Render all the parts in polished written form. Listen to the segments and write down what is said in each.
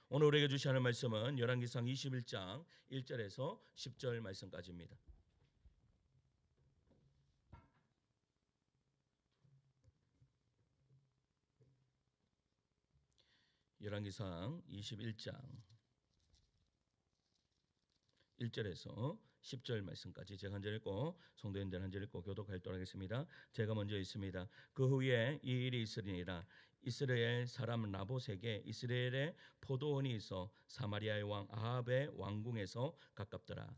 오늘 우리에게 주시는 하나님의 말씀은 열왕기상 21장 1절에서 10절 말씀까지입니다. 열왕기상 21장 1절에서 10절 말씀까지 제가 한 절 읽고 성도님들 한 절 읽고 교독 활동하겠습니다. 제가 먼저 읽습니다. 그 후에 이 일이 있으리니라. 이스라엘 사람 나봇에게 이스라엘의 포도원이 있어 사마리아의 왕 아합의 왕궁에서 가깝더라.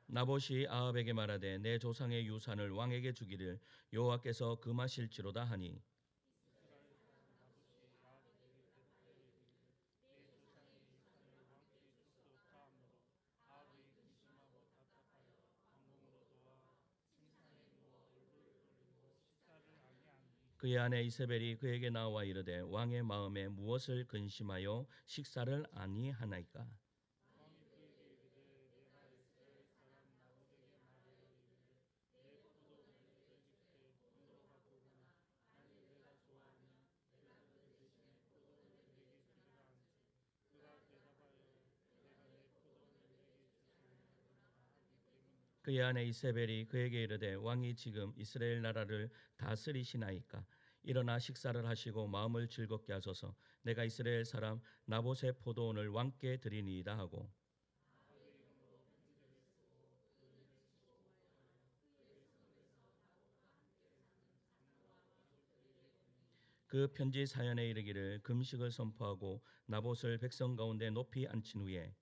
나봇이 아합에게 말하되 내 조상의 유산을 왕에게 주기를 여호와께서 금하실지로다 하니 그의 아내 이세벨이 그에게 나와 이르되 왕의 마음에 무엇을 근심하여 식사를 아니하나이까. 그의 아내 이세벨이 그에게 이르되 왕이 지금 이스라엘 나라를 다스리시나이까. 일어나 식사를 하시고 마음을 즐겁게 하소서. 내가 이스라엘 사람 나봇의 포도원을 왕께 드리니이다 하고 그 편지 사연에 이르기를 금식을 선포하고 나봇을 백성 가운데 높이 앉힌 후에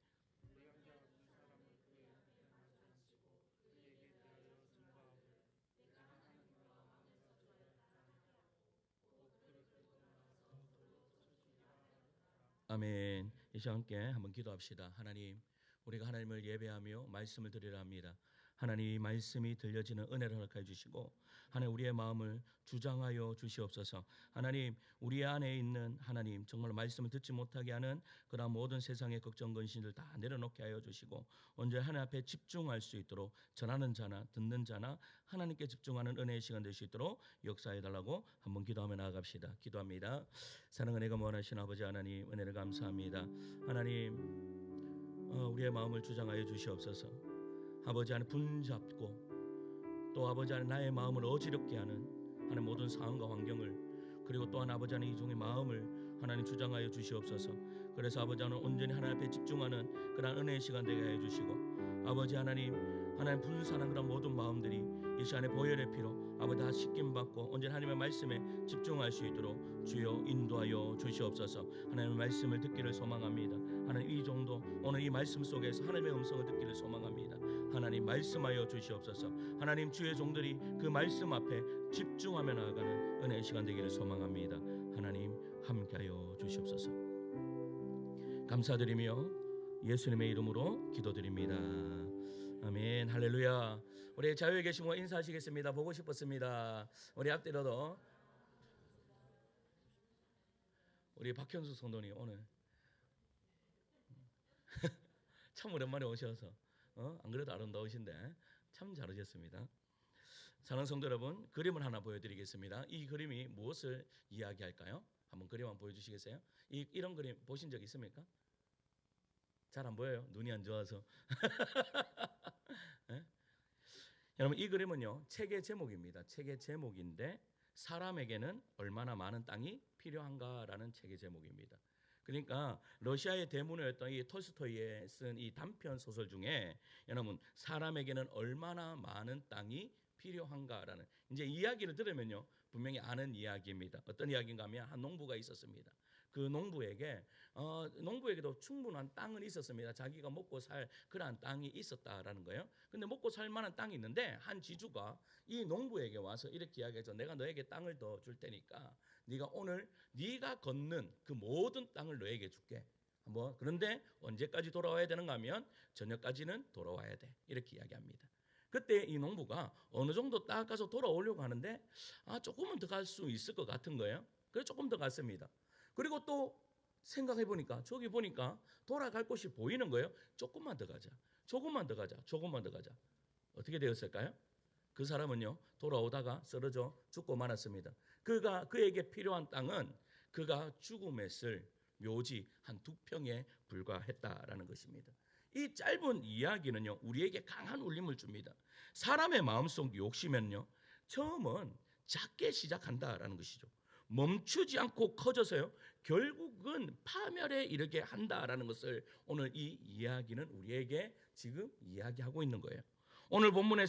아멘. 이 시간 함께 한번 기도합시다. 하나님, 우리가 하나님을 예배하며 말씀을 드리려 합니다. 하나님, 이 말씀이 들려지는 은혜를 허락해 주시고 하나님 우리의 마음을 주장하여 주시옵소서. 하나님, 우리 안에 있는 하나님 정말 말씀을 듣지 못하게 하는 그러한 모든 세상의 걱정 근심을 다 내려놓게 하여 주시고 언제 하나님 앞에 집중할 수 있도록 전하는 자나 듣는 자나 하나님께 집중하는 은혜의 시간 될 수 있도록 역사해 달라고 한번 기도하며 나아갑시다. 기도합니다. 사랑하는 은혜가 원하신 아버지 하나님, 은혜를 감사합니다. 하나님, 우리의 마음을 주장하여 주시옵소서. 아버지 안에 분잡고 또 아버지 안에 나의 마음을 어지럽게 하는 하나님 모든 상황과 환경을, 그리고 또한 아버지 안에 이종의 마음을 하나님 주장하여 주시옵소서. 그래서 아버지 하나님 온전히 하나님 앞에 집중하는 그런 은혜의 시간 되게 하여 주시고 아버지 하나님 분산한 그런 모든 마음들이 이 시간에 보혈의 피로 아버지 다 씻김 받고 언제나 하나님의 말씀에 집중할 수 있도록 주여 인도하여 주시옵소서. 하나님의 말씀을 듣기를 소망합니다. 하나님 이 정도 오늘 이 말씀 속에서 하나님의 음성을 듣기를 소망합니다. 하나님 말씀하여 주시옵소서. 하나님 주의 종들이 그 말씀 앞에 집중하며 나아가는 은혜의 시간 되기를 소망합니다. 하나님 함께하여 주시옵소서. 감사드리며 예수님의 이름으로 기도드립니다. 아멘. 할렐루야. 우리 자유에 계신 분 인사하시겠습니다. 보고 싶었습니다. 우리 앞뒤로도 우리 박현수 성도님 오늘 참 오랜만에 오셔서 안 그래도 아름다우신데 참 잘 오셨습니다. 사랑하는 성도 여러분, 그림을 하나 보여드리겠습니다. 이 그림이 무엇을 이야기할까요? 한번 그림 한번 보여주시겠어요? 이런 그림 보신 적 있습니까? 잘 안 보여요. 눈이 안 좋아서. 네? 여러분 이 그림은요 책의 제목입니다. 책의 제목인데 사람에게는 얼마나 많은 땅이 필요한가라는 책의 제목입니다. 그러니까 러시아의 대문호였던 이 톨스토이의 쓴 이 단편 소설 중에 여러분 사람에게는 얼마나 많은 땅이 필요한가라는 이제 이야기를 들으면요 분명히 아는 이야기입니다. 어떤 이야기인가 하면 한 농부가 있었습니다. 그 농부에게도 충분한 땅은 있었습니다. 자기가 먹고 살 그러한 땅이 있었다라는 거예요. 근데 먹고 살 만한 땅이 있는데 한 지주가 이 농부에게 와서 이렇게 이야기해서 내가 너에게 땅을 더 줄 테니까 네가 오늘 네가 걷는 그 모든 땅을 너에게 줄게. 그런데 언제까지 돌아와야 되는가 하면 저녁까지는 돌아와야 돼. 이렇게 이야기합니다. 그때 이 농부가 어느 정도 딱 가서 돌아오려고 하는데 조금은 더 갈 수 있을 것 같은 거예요. 그래서 조금 더 갔습니다. 그리고 또 생각해 보니까 저기 보니까 돌아갈 곳이 보이는 거예요. 조금만 더 가자. 조금만 더 가자. 조금만 더 가자. 어떻게 되었을까요? 그 사람은요, 돌아오다가 쓰러져 죽고 말았습니다. 그에게 필요한 땅은 그가 죽음에 쓸 묘지 한 2평에 불과했다라는 것입니다. 이 짧은 이야기는요, 우리에게 강한 울림을 줍니다. 사람의 마음속 욕심은요, 처음은 작게 시작한다라는 것이죠. 멈추지 않고 커져서요, 결국은 파멸에 이르게 한다라는 것을 오늘 이 이야기는 우리에게 지금 이야기하고 있는 거예요. 오늘 본문에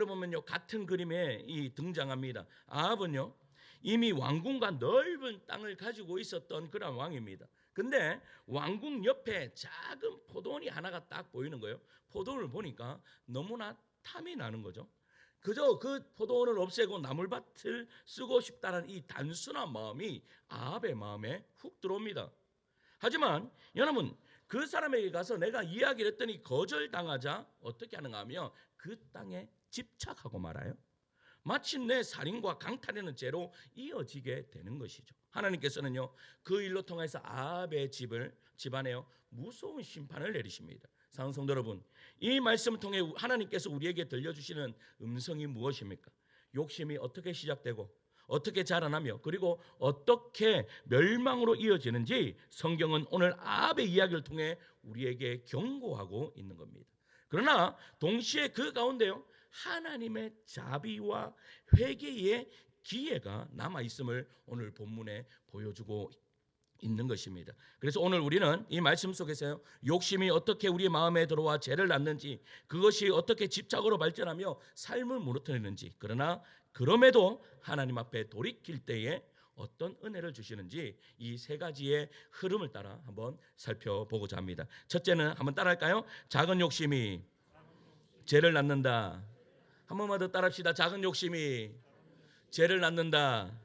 보면요, 같은 그림에 등장합니다. 아합은요, 이미 왕궁과 넓은 땅을 가지고 있었던 그런 왕입니다. 근데 왕궁 옆에 작은 포도원이 하나가 딱 보이는 거예요. 포도원을 보니까 너무나 탐이 나는 거죠. 그저 그 포도원을 없애고 나물밭을 쓰고 싶다는 이 단순한 마음이 아합의 마음에 훅 들어옵니다. 하지만 여러분, 그 사람에게 가서 내가 이야기를 했더니 거절당하자 어떻게 하는가 하면 그 땅에 집착하고 말아요. 마침내 살인과 강탈이라는 죄로 이어지게 되는 것이죠. 하나님께서는요, 그 일로 통해서 아합의 집안에요, 무서운 심판을 내리십니다. 사랑하는 성도 여러분, 이 말씀을 통해 하나님께서 우리에게 들려주시는 음성이 무엇입니까? 욕심이 어떻게 시작되고 어떻게 자라나며 그리고 어떻게 멸망으로 이어지는지 성경은 오늘 아합의 이야기를 통해 우리에게 경고하고 있는 겁니다. 그러나 동시에 그 가운데요, 하나님의 자비와 회개의 기회가 남아있음을 오늘 본문에 보여주고 있는 것입니다. 그래서 오늘 우리는 이 말씀 속에서요, 욕심이 어떻게 우리 마음에 들어와 죄를 낳는지, 그것이 어떻게 집착으로 발전하며 삶을 무너뜨리는지, 그러나 그럼에도 하나님 앞에 돌이킬 때에 어떤 은혜를 주시는지 이 세 가지의 흐름을 따라 한번 살펴보고자 합니다. 첫째는 한번 따라할까요? 작은 욕심이 죄를 낳는다. 한 번만 더 따라합시다. 작은 욕심이 죄를 낳는다.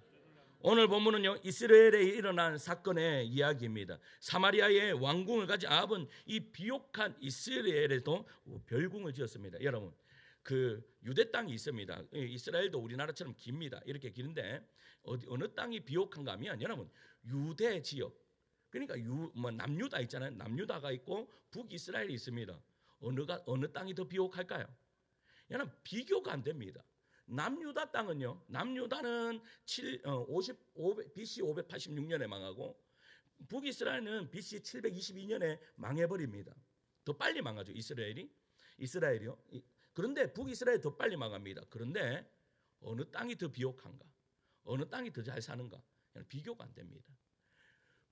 오늘 본문은요, 이스라엘에 일어난 사건의 이야기입니다. 사마리아의 왕궁을 가진 아합은 이 비옥한 이스라엘에도 별궁을 지었습니다. 여러분, 그 유대 땅이 있습니다. 이스라엘도 우리나라처럼 깁니다. 이렇게 기는데 어느 땅이 비옥한가 하면 여러분, 유대 지역, 그러니까 남유다 있잖아요. 남유다가 있고 북이스라엘이 있습니다. 어느 땅이 더 비옥할까요? 여러분, 비교가 안 됩니다. 남유다 땅은요, 남유다는 BC 586년에 망하고 북이스라엘은 BC 722년에 망해버립니다. 더 빨리 망하죠. 이스라엘이요. 그런데 북이스라엘이 더 빨리 망합니다. 그런데 어느 땅이 더 비옥한가? 어느 땅이 더 잘 사는가? 비교가 안 됩니다.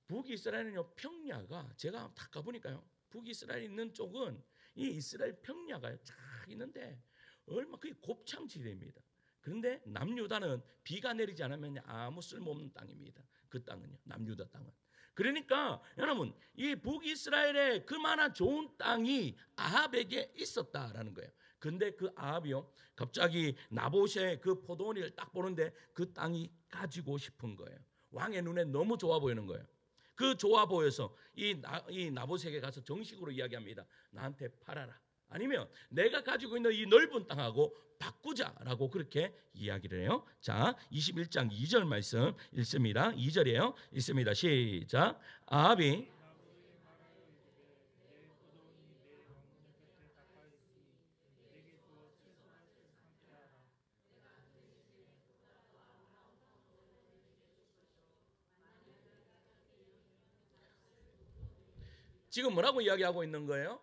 북이스라엘은요, 평야가 제가 다 가보니까요, 북이스라엘 있는 쪽은 이 이스라엘 평야가 쫙 있는데 얼마 거의 곱창지대입니다. 그런데 남유다는 비가 내리지 않으면 아무 쓸모없는 땅입니다. 그 땅은요, 남유다 땅은. 그러니까 여러분, 이 북이스라엘에 그만한 좋은 땅이 아합에게 있었다라는 거예요. 근데 그 아합이요, 갑자기 나봇의 그 포도원을 딱 보는데 그 땅이 가지고 싶은 거예요. 왕의 눈에 너무 좋아 보이는 거예요. 그 좋아 보여서 이 나봇에게 가서 정식으로 이야기합니다. 나한테 팔아라. 아니면 내가 가지고 있는 이 넓은 땅하고 바꾸자라고 그렇게 이야기를 해요. 자, 21장 2절 말씀 읽습니다. 2절이에요. 읽습니다. 시작. 아합이 지금 뭐라고 이야기하고 있는 거예요?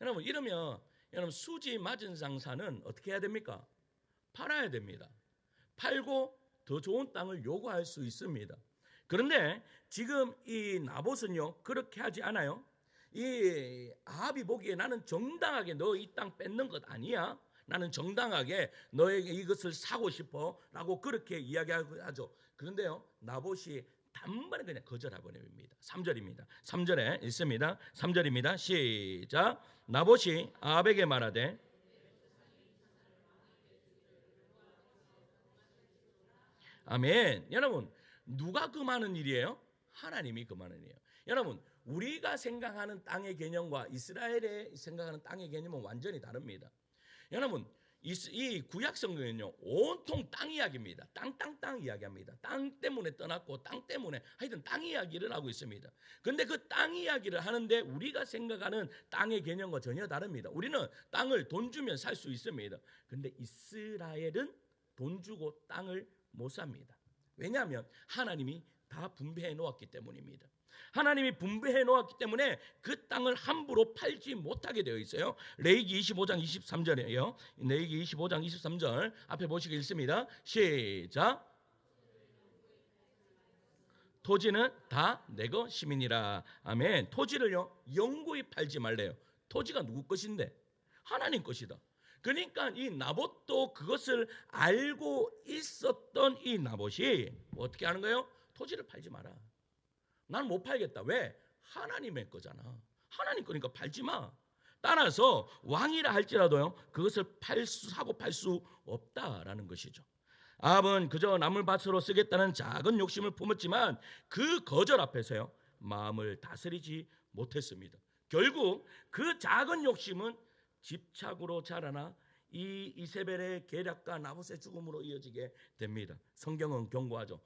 여러분, 이러면 여러분, 수지 맞은 장사는 어떻게 해야 됩니까? 팔아야 됩니다. 팔고 더 좋은 땅을 요구할 수 있습니다. 그런데 지금 이 나봇은요, 그렇게 하지 않아요. 이 아합이 보기에 나는 정당하게 너 이 땅 뺏는 것 아니야. 나는 정당하게 너에게 이것을 사고 싶어 라고 그렇게 이야기하죠. 그런데요, 나봇이 단번에 그냥 거절해버립니다. 3절입니다. 3절에 있습니다. 3절입니다. 시작. 나봇이 아합에게 말하되 아멘. 여러분, 누가 금하는 일이에요? 하나님이 금하는 일이에요. 여러분, 우리가 생각하는 땅의 개념과 이스라엘의 생각하는 땅의 개념은 완전히 다릅니다. 여러분, 이 구약 성경은요 온통 땅 이야기입니다. 땅 이야기합니다. 땅 때문에 떠났고 땅 때문에 하여튼 땅 이야기를 하고 있습니다. 그런데 그 땅 이야기를 하는데 우리가 생각하는 땅의 개념과 전혀 다릅니다. 우리는 땅을 돈 주면 살 수 있습니다. 그런데 이스라엘은 돈 주고 땅을 못 삽니다. 왜냐하면 하나님이 다 분배해 놓았기 때문입니다. 하나님이 분배해 놓았기 때문에 그 땅을 함부로 팔지 못하게 되어 있어요. 레위기 25장 23절이에요. 레위기 25장 23절 앞에 보시기 읽습니다. 시작. 토지는 다 내 것임이니라. 아멘. 토지를요 영구히 팔지 말래요. 토지가 누구 것인데? 하나님 것이다. 그러니까 이 나봇도 그것을 알고 있었던 이 나봇이 어떻게 하는 거예요? 토지를 팔지 마라. 난 못 팔겠다. 왜? 하나님의 거잖아. 하나님 거니까 팔지 마. 따라서 왕이라 할지라도요 그것을 사고 팔 수 없다라는 것이죠. 아합은 그저 남을 밭으로 쓰겠다는 작은 욕심을 품었지만 그 거절 앞에서요 마음을 다스리지 못했습니다. 결국 그 작은 욕심은 집착으로 자라나 이 이세벨의 계략과 나봇의 죽음으로 이어지게 됩니다. 성경은 경고하죠.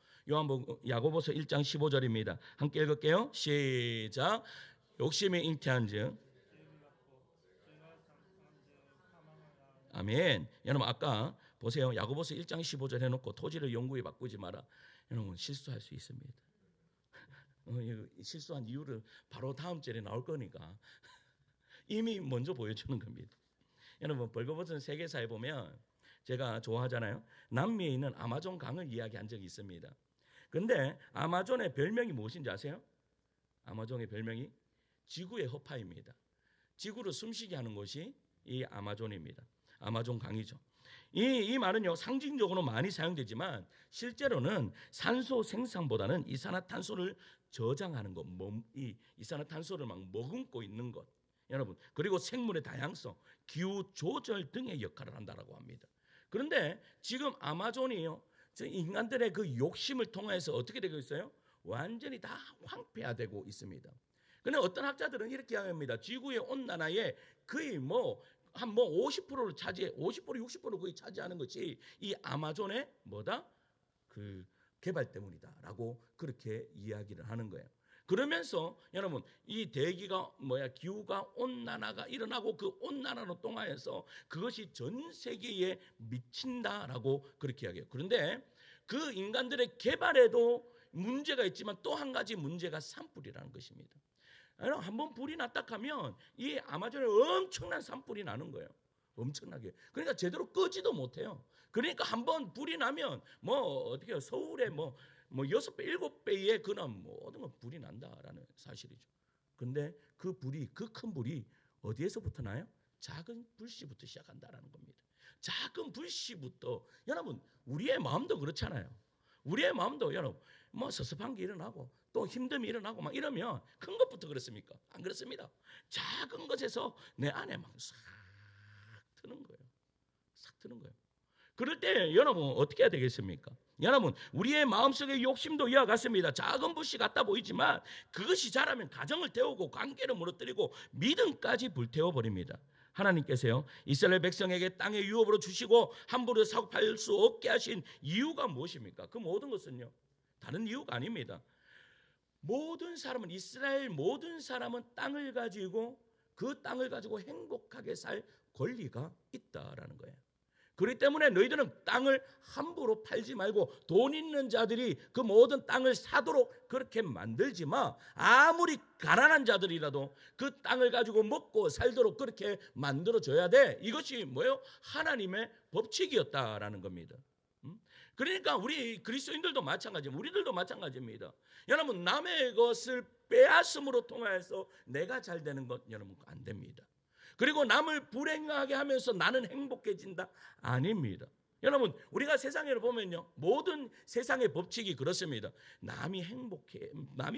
야고보서 1장 15절입니다. 함께 읽을게요. 시작. 욕심이 잉태한즉 아멘. 여러분 아까 보세요. 야고보서 1장 15절 해놓고 토지를 영구히 바꾸지 마라. 여러분 실수할 수 있습니다. 실수한 이유를 바로 다음 절에 나올 거니까 이미 먼저 보여주는 겁니다. 여러분 벌거벗은 세계사에 보면 제가 좋아하잖아요. 남미에 있는 아마존 강을 이야기한 적이 있습니다. 그런데 아마존의 별명이 무엇인지 아세요? 아마존의 별명이 지구의 허파입니다. 지구를 숨쉬게 하는 곳이 이 아마존입니다. 아마존 강이죠. 이 말은요 상징적으로 많이 사용되지만 실제로는 산소 생산보다는 이산화탄소를 저장하는 것, 이산화탄소를 막 머금고 있는 것, 여러분 그리고 생물의 다양성, 기후 조절 등의 역할을 한다라고 합니다. 그런데 지금 아마존이요 인간들의 그 욕심을 통해서 어떻게 되고 있어요? 완전히 다 황폐화되고 있습니다. 그런데 어떤 학자들은 이렇게 이야기합니다. 지구의 온난화의 거의 한 50%를 차지해 50% 60% 거의 차지하는 것이 이 아마존의 그 개발 때문이다라고 그렇게 이야기를 하는 거예요. 그러면서 여러분 이 대기가 기후가 온난화가 일어나고 그 온난화로 통하여서 그것이 전 세계에 미친다라고 그렇게 이야기해요. 그런데 그 인간들의 개발에도 문제가 있지만 또 한 가지 문제가 산불이라는 것입니다. 한번 불이 났다 하면 이 아마존에 엄청난 산불이 나는 거예요. 엄청나게. 그러니까 제대로 끄지도 못해요. 그러니까 한번 불이 나면 어떻게 해요? 서울에 6배, 7배의 그런 모든 건 불이 난다라는 사실이죠. 그런데 그 큰 불이 어디에서부터 나요? 작은 불씨부터 시작한다라는 겁니다. 작은 불씨부터. 여러분 우리의 마음도 그렇잖아요. 우리의 마음도 여러분 섭섭한 게 일어나고 또 힘듦이 일어나고 막 이러면 큰 것부터 그렇습니까? 안 그렇습니다. 작은 것에서 내 안에 막 싹 트는 거예요. 싹 트는 거예요. 그럴 때 여러분 어떻게 해야 되겠습니까? 여러분 우리의 마음속의 욕심도 이와 같습니다. 작은 불씨 같아 보이지만 그것이 자라면 가정을 태우고 관계를 무너뜨리고 믿음까지 불태워버립니다. 하나님께서요 이스라엘 백성에게 땅의 유업으로 주시고 함부로 사고 팔 수 없게 하신 이유가 무엇입니까? 그 모든 것은요 다른 이유가 아닙니다. 이스라엘 모든 사람은 땅을 가지고 그 땅을 가지고 행복하게 살 권리가 있다라는 거예요. 그렇기 때문에 너희들은 땅을 함부로 팔지 말고 돈 있는 자들이 그 모든 땅을 사도록 그렇게 만들지 마. 아무리 가난한 자들이라도 그 땅을 가지고 먹고 살도록 그렇게 만들어줘야 돼. 이것이 뭐예요? 하나님의 법칙이었다라는 겁니다. 그러니까 우리 그리스도인들도 마찬가지입니다. 우리들도 마찬가지입니다. 여러분 남의 것을 빼앗음으로 통해서 내가 잘 되는 것 여러분 안 됩니다. 그리고 남을 불행하게 하면서 나는 행복해진다? 아닙니다. 여러분 우리가 세상에 보면요 모든 세상의 법칙이 그렇습니다. 남이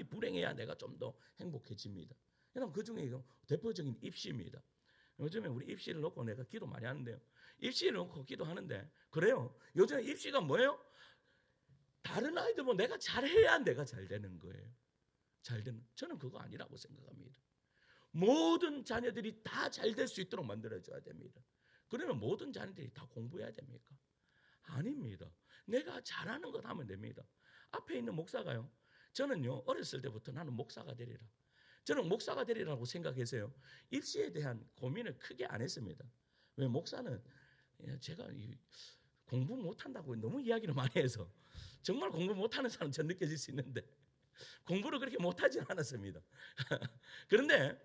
불행해야 내가 좀 더 행복해집니다. 여러분 그중에 대표적인 입시입니다. 요즘에 우리 입시를 놓고 내가 기도 많이 하는데요. 입시를 놓고 기도하는데 그래요. 요즘에 입시가 뭐예요? 다른 아이들 보면 내가 잘해야 내가 잘 되는 거예요. 저는 그거 아니라고 생각합니다. 모든 자녀들이 다 잘 될 수 있도록 만들어줘야 됩니다. 그러면 모든 자녀들이 다 공부해야 됩니까? 아닙니다. 내가 잘하는 것 하면 됩니다. 앞에 있는 목사가요, 저는요 어렸을 때부터 나는 목사가 되리라, 저는 목사가 되리라고 생각해서요 입시에 대한 고민을 크게 안 했습니다. 왜? 목사는 제가 공부 못한다고 너무 이야기를 많이 해서 정말 공부 못하는 사람처럼 느껴질 수 있는데 공부를 그렇게 못하지는 않았습니다. 그런데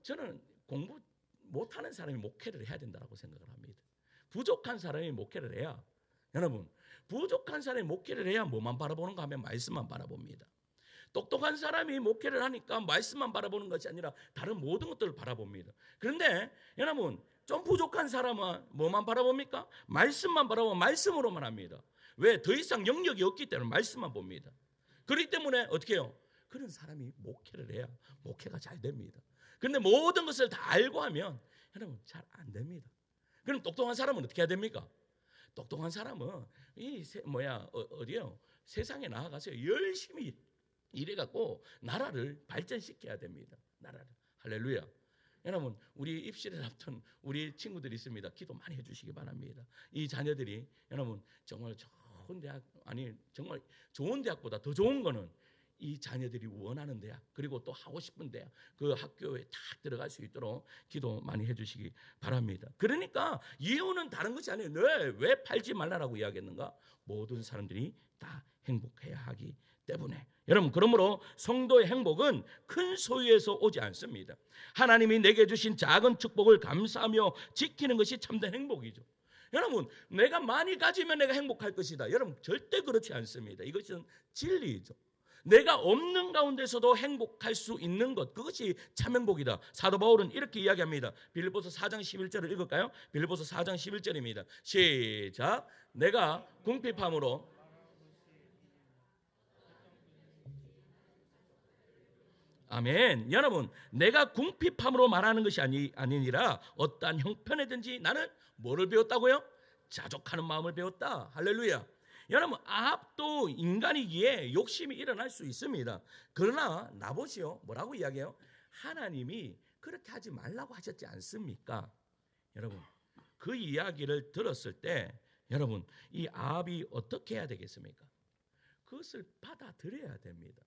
저는 공부 못하는 사람이 목회를 해야 된다고 생각을 합니다. 부족한 사람이 목회를 해야, 여러분, 부족한 사람이 목회를 해야 뭐만 바라보는가 하면 말씀만 바라봅니다. 똑똑한 사람이 목회를 하니까 말씀만 바라보는 것이 아니라 다른 모든 것들을 바라봅니다. 그런데 여러분, 좀 부족한 사람은 뭐만 바라봅니까? 말씀만 바라보고 말씀으로만 합니다. 왜? 더 이상 영역이 없기 때문에 말씀만 봅니다. 그렇기 때문에 어떻게 해요? 그런 사람이 목회를 해야 목회가 잘 됩니다. 그런데 모든 것을 다 알고 하면 여러분 잘 안 됩니다. 그럼 똑똑한 사람은 어떻게 해야 됩니까? 똑똑한 사람은 어디요? 세상에 나아가서 열심히 일해갖고 나라를 발전시켜야 됩니다. 나라를. 할렐루야. 여러분, 우리 입시를 앞둔 우리 친구들이 있습니다. 기도 많이 해주시기 바랍니다. 이 자녀들이 여러분 정말 좋은 대학, 아니 정말 좋은 대학보다 더 좋은 거는 이 자녀들이 원하는 대학, 그리고 또 하고 싶은 대학, 그 학교에 딱 들어갈 수 있도록 기도 많이 해주시기 바랍니다. 그러니까 이유는 다른 것이 아니에요. 왜 팔지 말라라고 이야기했는가? 모든 사람들이 다 행복해야 하기 때문에. 여러분, 그러므로 성도의 행복은 큰 소유에서 오지 않습니다. 하나님이 내게 주신 작은 축복을 감사하며 지키는 것이 참된 행복이죠. 여러분, 내가 많이 가지면 내가 행복할 것이다. 여러분, 절대 그렇지 않습니다. 이것은 진리이죠. 내가 없는 가운데서도 행복할 수 있는 것, 그것이 참 행복이다. 사도 바울은 이렇게 이야기합니다. 빌립보서 4장 11절을 읽을까요? 빌립보서 4장 11절입니다. 시작. 내가 궁핍함으로 아멘. 여러분, 내가 궁핍함으로 말하는 것이 아니니라 어떠한 형편에든지 나는 뭐를 배웠다고요? 자족하는 마음을 배웠다. 할렐루야. 여러분, 아합도 인간이기에 욕심이 일어날 수 있습니다. 그러나 나보시오. 뭐라고 이야기해요? 하나님이 그렇게 하지 말라고 하셨지 않습니까? 여러분, 그 이야기를 들었을 때 여러분, 이 아합이 어떻게 해야 되겠습니까? 그것을 받아들여야 됩니다.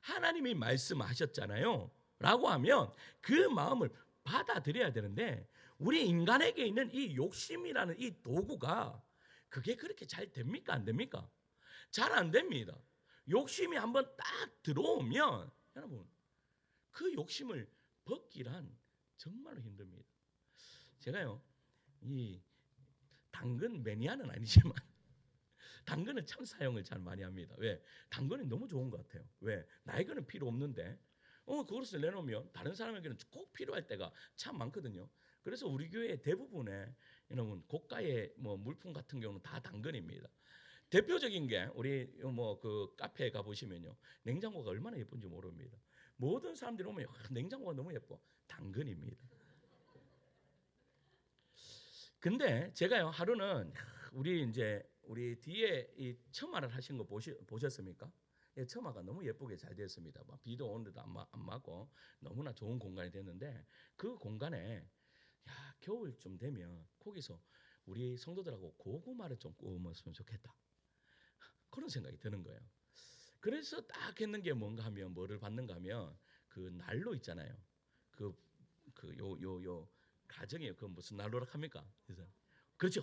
하나님이 말씀하셨잖아요 라고 하면 그 마음을 받아들여야 되는데, 우리 인간에게 있는 이 욕심이라는 이 도구가 그게 그렇게 잘 됩니까? 안 됩니까? 잘 안 됩니다. 욕심이 한번 딱 들어오면 여러분, 그 욕심을 벗기란 정말로 힘듭니다. 제가요, 이 당근 매니아는 아니지만 당근은 참 사용을 잘 많이 합니다. 왜? 당근이 너무 좋은 것 같아요. 왜? 나에게는 필요 없는데 그것을 내놓으면 다른 사람에게는 꼭 필요할 때가 참 많거든요. 그래서 우리 교회 대부분의 여러분 고가의 물품 같은 경우는 다 당근입니다. 대표적인 게 우리 그 카페에 가 보시면요, 냉장고가 얼마나 예쁜지 모릅니다. 모든 사람들이 오면 냉장고가 너무 예뻐. 당근입니다. 근데 제가요 하루는 우리 뒤에 이 처마를 하신 거 보셨습니까? 예, 처마가 너무 예쁘게 잘 되었습니다. 비도 오는데도 안 맞고 너무나 좋은 공간이 됐는데, 그 공간에 겨울쯤 되면 거기서 우리 성도들하고 고구마를 좀 구워 먹었으면 좋겠다, 그런 생각이 드는 거예요. 그래서 딱 했는 게 뭔가 하면, 뭐를 받는가 하면 그 난로 있잖아요. 가정에 그 무슨 난로라 합니까? 그렇지,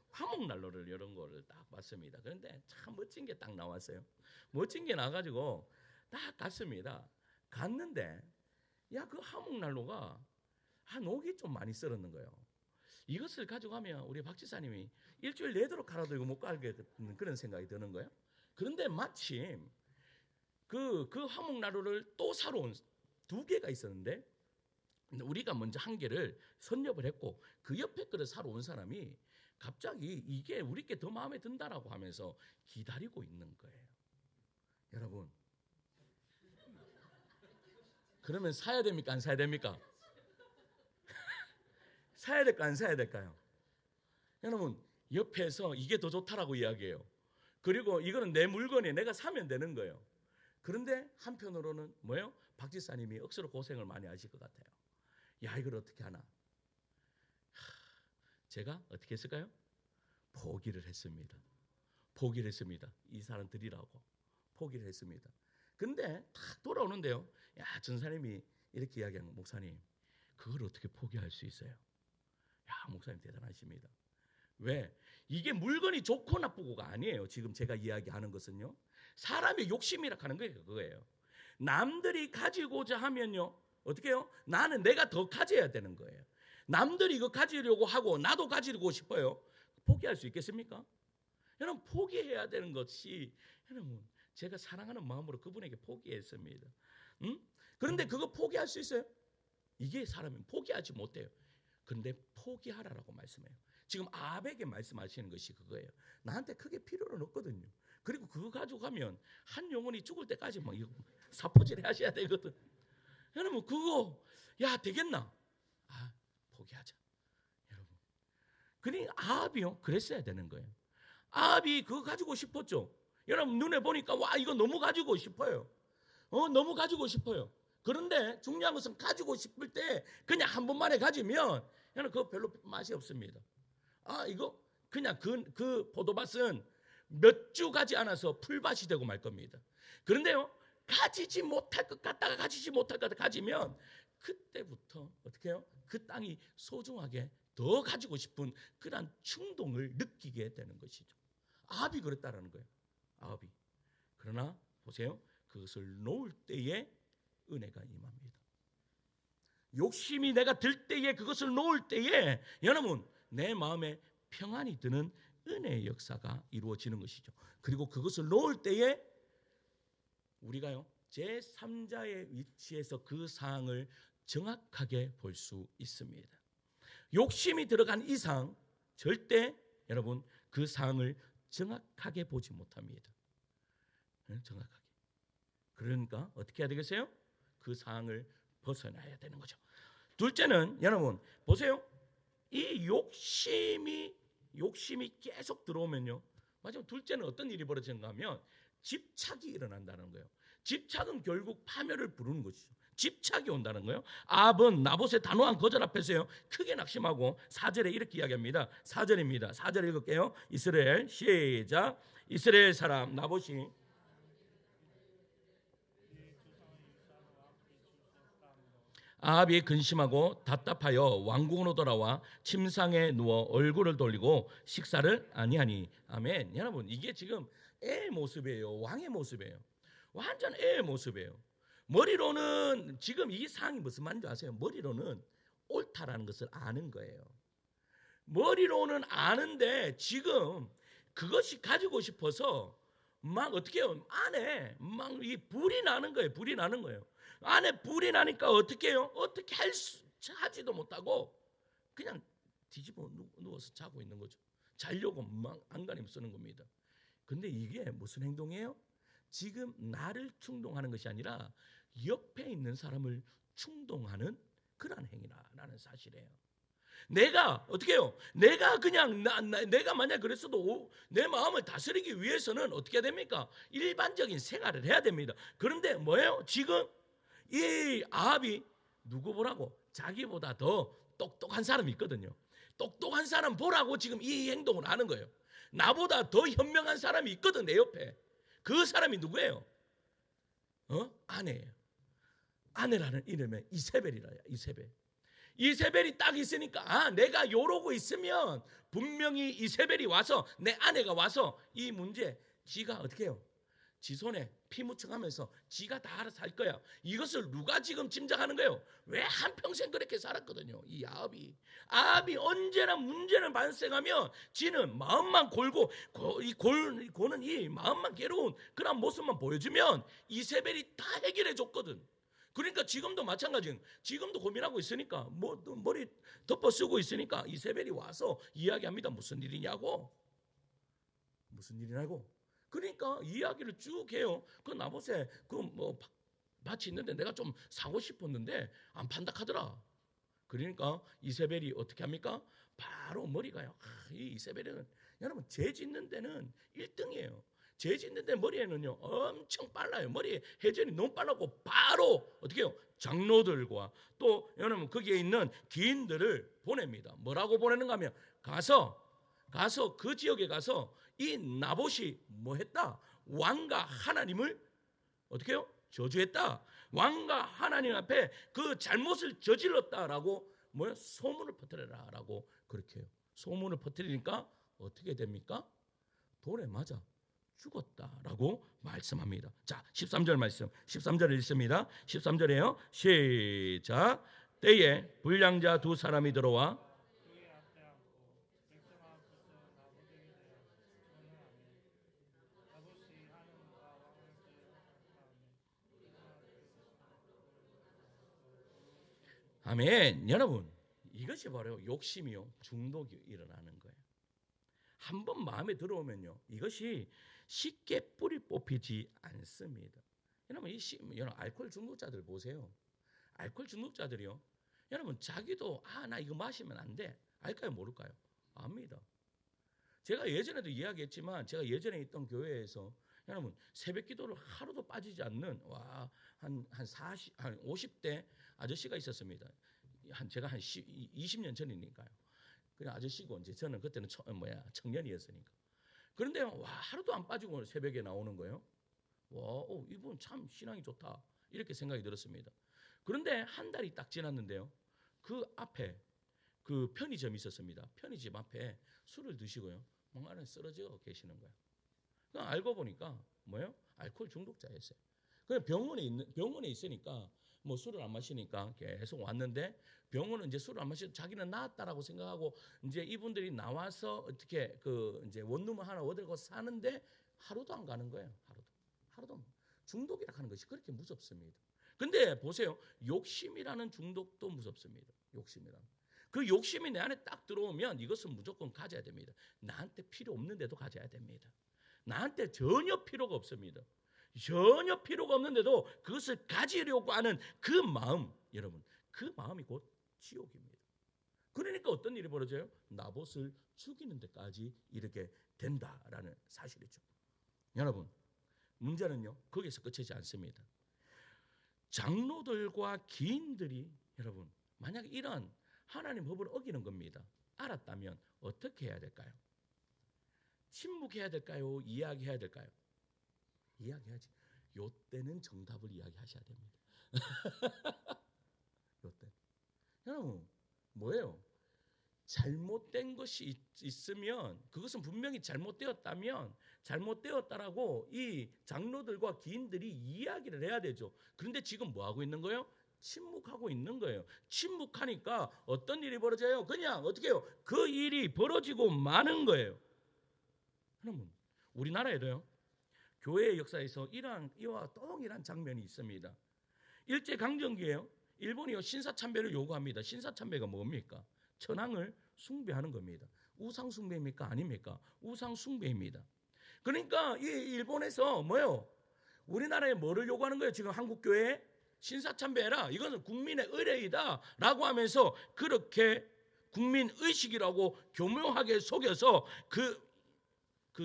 화목난로를 이런 거를 딱 봤습니다. 그런데 참 멋진 게 딱 나왔어요. 멋진 게 나가지고 딱 갔습니다. 갔는데 그 화목난로가 녹이 좀 많이 썰었는 거예요. 이것을 가지고 가면 우리 박 지사님이 일주일 내도록 갈아도 이거 못 갈겠는 그런 생각이 드는 거예요. 그런데 마침 그 화목난로를 또 사러 온 2개가 있었는데, 우리가 먼저 1개를 선nhập 했고 그 옆에 거를 사러 온 사람이 갑자기 이게 우리께 더 마음에 든다라고 하면서 기다리고 있는 거예요. 여러분, 그러면 사야 됩니까? 안 사야 됩니까? 사야 될까? 안 사야 될까요? 여러분, 옆에서 이게 더 좋다라고 이야기해요. 그리고 이거는 내 물건이에요. 내가 사면 되는 거예요. 그런데 한편으로는 뭐예요? 박 지사님이 억수로 고생을 많이 하실 것 같아요. 이걸 어떻게 하나? 제가 어떻게 했을까요? 포기를 했습니다. 포기를 했습니다. 이 사람 드리라고 포기를 했습니다. 근데 딱 돌아오는데요. 야, 전사님이 이렇게 이야기하는 거, 목사님 그걸 어떻게 포기할 수 있어요? 야, 목사님 대단하십니다. 왜? 이게 물건이 좋고 나쁘고가 아니에요. 지금 제가 이야기하는 것은요, 사람의 욕심이라 하는 거예요. 그거예요. 남들이 가지고자 하면요, 어떻게 해요? 나는 내가 더 가져야 되는 거예요. 남들이 이거 가지려고 하고 나도 가지고 싶어요. 포기할 수 있겠습니까? 여러분, 포기해야 되는 것이, 여러분, 제가 사랑하는 마음으로 그분에게 포기했습니다. 그런데 그거 포기할 수 있어요? 이게 사람은 포기하지 못해요. 그런데 포기하라라고 말씀해요. 지금 아합에게 말씀하시는 것이 그거예요. 나한테 크게 필요는 없거든요. 그리고 그거 가지고 가면 한 영혼이 죽을 때까지 막 사포질 하셔야 되거든. 여러분, 그거 야 되겠나? 아, 포기하자. 여러분, 그러니 아합이요 그랬어야 되는 거예요. 아합이 그거 가지고 싶었죠. 여러분, 눈에 보니까 와, 이거 너무 가지고 싶어요. 너무 가지고 싶어요. 그런데 중요한 것은 가지고 싶을 때 그냥 한 번만에 가지면 여러분, 그거 별로 맛이 없습니다. 아, 이거 그냥 그 포도밭은 몇 주 가지 않아서 풀밭이 되고 말 겁니다. 그런데요, 가지지 못할 것 같다가 가지지 못할 것 같다가 가지면 그때부터 어떻게 해요? 그 땅이 소중하게 더 가지고 싶은 그런 충동을 느끼게 되는 것이죠. 아합이 그랬다라는 거예요. 아합이. 그러나 보세요, 그것을 놓을 때에 은혜가 임합니다. 욕심이 내가 들 때에, 그것을 놓을 때에 여러분, 내 마음에 평안이 드는 은혜의 역사가 이루어지는 것이죠. 그리고 그것을 놓을 때에 우리가요, 제3자의 위치에서 그 상황을 정확하게 볼 수 있습니다. 욕심이 들어간 이상 절대 여러분 그 상황을 정확하게 보지 못합니다. 정확하게. 그러니까 어떻게 해야 되겠어요? 그 상황을 벗어나야 되는 거죠. 둘째는 여러분 보세요. 이 욕심이 계속 들어오면요, 마지막 둘째는 어떤 일이 벌어지는가 하면 집착이 일어난다는 거예요. 집착은 결국 파멸을 부르는 것이죠. 집착이 온다는 거예요. 아합은 나봇의 단호한 거절 앞에서요 크게 낙심하고 4절에 이렇게 이야기합니다. 4절입니다. 4절 읽을게요. 이스라엘 시작. 이스라엘 사람 나봇이 아합이 근심하고 답답하여 왕궁으로 돌아와 침상에 누워 얼굴을 돌리고 식사를 아니하니. 아멘. 여러분, 이게 지금 애의 모습이에요. 왕의 모습이에요. 완전 애의 모습이에요. 머리로는 지금 이 상황이 무슨 말인지 아세요? 머리로는 옳다라는 것을 아는 거예요. 머리로는 아는데 지금 그것이 가지고 싶어서 막 어떻게 해요? 안에 막 이 불이 나는 거예요. 불이 나는 거예요. 안에 불이 나니까 어떻게 해요? 어떻게 하지도 못하고 그냥 뒤집어 누워서 자고 있는 거죠. 자려고 막 안간힘 쓰는 겁니다. 근데 이게 무슨 행동이에요? 지금 나를 충동하는 것이 아니라 옆에 있는 사람을 충동하는 그런 행위라는 사실이에요. 내가 어떻게 해요? 내가 그냥 내가 만약 그랬어도 내 마음을 다스리기 위해서는 어떻게 됩니까? 일반적인 생활을 해야 됩니다. 그런데 뭐예요? 지금 이 아합이 누구 보라고? 자기보다 더 똑똑한 사람이 있거든요. 똑똑한 사람 보라고 지금 이 행동을 하는 거예요. 나보다 더 현명한 사람이 있거든, 내 옆에. 그 사람이 누구예요? 아내예요. 아내라는 이름의 이세벨이라요. 이세벨이 딱 있으니까 내가 요러고 있으면 분명히 이세벨이 와서, 내 아내가 와서 이 문제 지가 어떻게 해요? 지 손에 피 묻혀가면서 지가 다 알아서 할 거야. 이것을 누가 지금 짐작하는 거예요? 왜 한평생 그렇게 살았거든요. 이 아합이 언제나 문제를 발생하면 지는 마음만 골고 고는 이 마음만 괴로운 그런 모습만 보여주면 이세벨이 다 해결해 줬거든. 그러니까 지금도 마찬가지예요. 지금도 고민하고 있으니까 머리 덮어 쓰고 있으니까 이세벨이 와서 이야기합니다. 무슨 일이냐고. 그러니까 이야기를 쭉 해요. 그 나봇에 밭이 있는데 내가 좀 사고 싶었는데 안 판다 하더라. 그러니까 이세벨이 어떻게 합니까? 바로 머리가요. 이 이세벨은 여러분 죄 짓는 데는 1등이에요. 죄 짓는데 머리에는요 엄청 빨라요. 머리 회전이 너무 빨라고 바로 어떻게 해요? 장로들과 또 여러분 거기에 있는 기인들을 보냅니다. 뭐라고 보내는가 하면 가서 그 지역에 가서 이 나봇이 뭐 했다? 왕과 하나님을 어떻게 해요? 저주했다. 왕과 하나님 앞에 그 잘못을 저질렀다라고 뭐야? 소문을 퍼뜨려라라고 그렇게 해요. 소문을 퍼뜨리니까 어떻게 됩니까? 돌에 맞아 죽었다라고 말씀합니다. 자, 13절 말씀. 13절을 읽습니다. 13절에요. 시작. 때에 불량자 두 사람이 들어와 아멘. 여러분, 이것이 바로 욕심이요 중독이 일어나는 거예요. 한번 마음에 들어오면요 이것이 쉽게 뿌리 뽑히지 않습니다. 여러분 여러분 알코올 중독자들 보세요. 알코올 중독자들이요. 여러분 자기도 나 이거 마시면 안 돼. 알까요 모를까요? 압니다. 제가 예전에도 이야기했지만 제가 예전에 있던 교회에서 여러분 새벽 기도를 하루도 빠지지 않는 한 50대 아저씨가 있었습니다. 제가 한 20년 전이니까요. 그냥 아저씨고 이제 저는 그때는 청년이었으니까. 그런데 하루도 안 빠지고 새벽에 나오는 거예요. 이분 참 신앙이 좋다 이렇게 생각이 들었습니다. 그런데 한 달이 딱 지났는데요. 그 앞에 그 편의점이 있었습니다. 편의점 앞에 술을 드시고요. 막 안에 쓰러져 계시는 거예요. 알고 보니까 뭐예요? 알코올 중독자였어요. 그냥 병원에 있으니까 뭐 술을 안 마시니까 계속 왔는데 병원은 이제 술을 안 마시고 자기는 나았다라고 생각하고 이제 이분들이 나와서 어떻게 이제 원룸을 하나 얻으려고 사는데 하루도 안 가는 거예요. 하루도 중독이라 하는 것이 그렇게 무섭습니다. 근데 보세요. 욕심이라는 중독도 무섭습니다. 그 욕심이 내 안에 딱 들어오면 이것은 무조건 가져야 됩니다. 나한테 필요 없는데도 가져야 됩니다. 나한테 전혀 필요가 없습니다. 전혀 필요가 없는데도 그것을 가지려고 하는 그 마음, 여러분, 그 마음이 곧 지옥입니다. 그러니까 어떤 일이 벌어져요? 나봇을 죽이는 데까지 이르게 된다라는 사실이죠. 여러분, 문제는요 거기서 끝이지 않습니다. 장로들과 기인들이 여러분 만약에 이런 하나님 법을 어기는 겁니다. 알았다면 어떻게 해야 될까요? 침묵해야 될까요? 이야기해야 될까요? 이야기하지. 요때는 정답을 이야기하셔야 됩니다. 요때. 여러분 뭐예요? 잘못된 것이 있으면 그것은 분명히 잘못되었다라고 이 장로들과 기인들이 이야기를 해야 되죠. 그런데 지금 뭐 하고 있는 거예요? 침묵하고 있는 거예요. 침묵하니까 어떤 일이 벌어져요? 그냥 어떻게 해요? 그 일이 벌어지고 마는 거예요. 여러분 우리나라에도요 교회의 역사에서 이와 동일한 장면이 있습니다. 일제강점기에요 일본이요 신사참배를 요구합니다. 신사참배가 뭡니까? 천황을 숭배하는 겁니다. 우상 숭배입니까? 아닙니까? 우상 숭배입니다. 그러니까 이 일본에서 뭐요? 우리나라에 뭐를 요구하는 거예요? 지금 한국교회에 신사참배해라. 이것은 국민의 의례이다라고 하면서 그렇게 국민의식이라고 교묘하게 속여서 그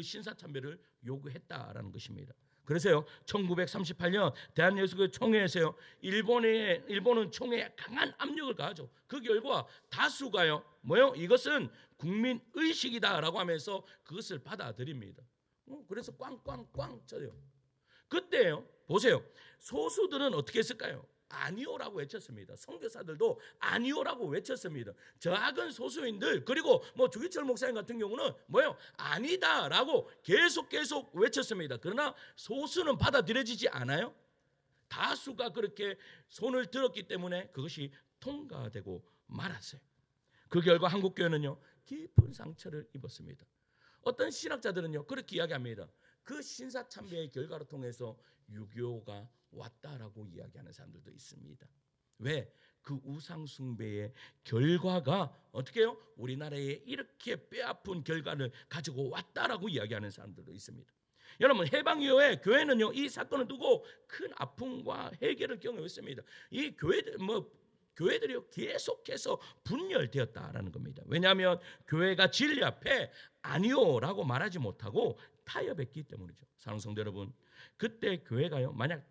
신사참배를 요구했다라는 것입니다. 그래서요 1938년 대한예수교 총회에서요 일본은 총회에 강한 압력을 가하죠. 그 결과 다수가요 뭐요? 이것은 국민 의식이다라고 하면서 그것을 받아들입니다. 그래서 꽝꽝꽝 쳐요. 그때요 보세요 소수들은 어떻게 했을까요? 아니오라고 외쳤습니다. 선교사들도 아니오라고 외쳤습니다. 작은 소수인들 그리고 주기철 목사님 같은 경우는 뭐예요? 아니다라고 계속 외쳤습니다. 그러나 소수는 받아들여지지 않아요. 다수가 그렇게 손을 들었기 때문에 그것이 통과되고 말았어요. 그 결과 한국교회는요 깊은 상처를 입었습니다. 어떤 신학자들은요 그렇게 이야기합니다. 그 신사참배의 결과를 통해서 유교가 왔다라고 이야기하는 사람들도 있습니다. 왜? 그 우상숭배의 결과가 어떻게 해요? 우리나라에 이렇게 뼈아픈 결과를 가지고 왔다라고 이야기하는 사람들도 있습니다. 여러분 해방 이후에 교회는요 이 사건을 두고 큰 아픔과 해결을 경험했습니다. 이 교회들이 계속해서 분열되었다라는 겁니다. 왜냐하면 교회가 진리 앞에 아니요라고 말하지 못하고 타협했기 때문이죠. 사랑하는 성도 여러분, 그때 교회가요, 만약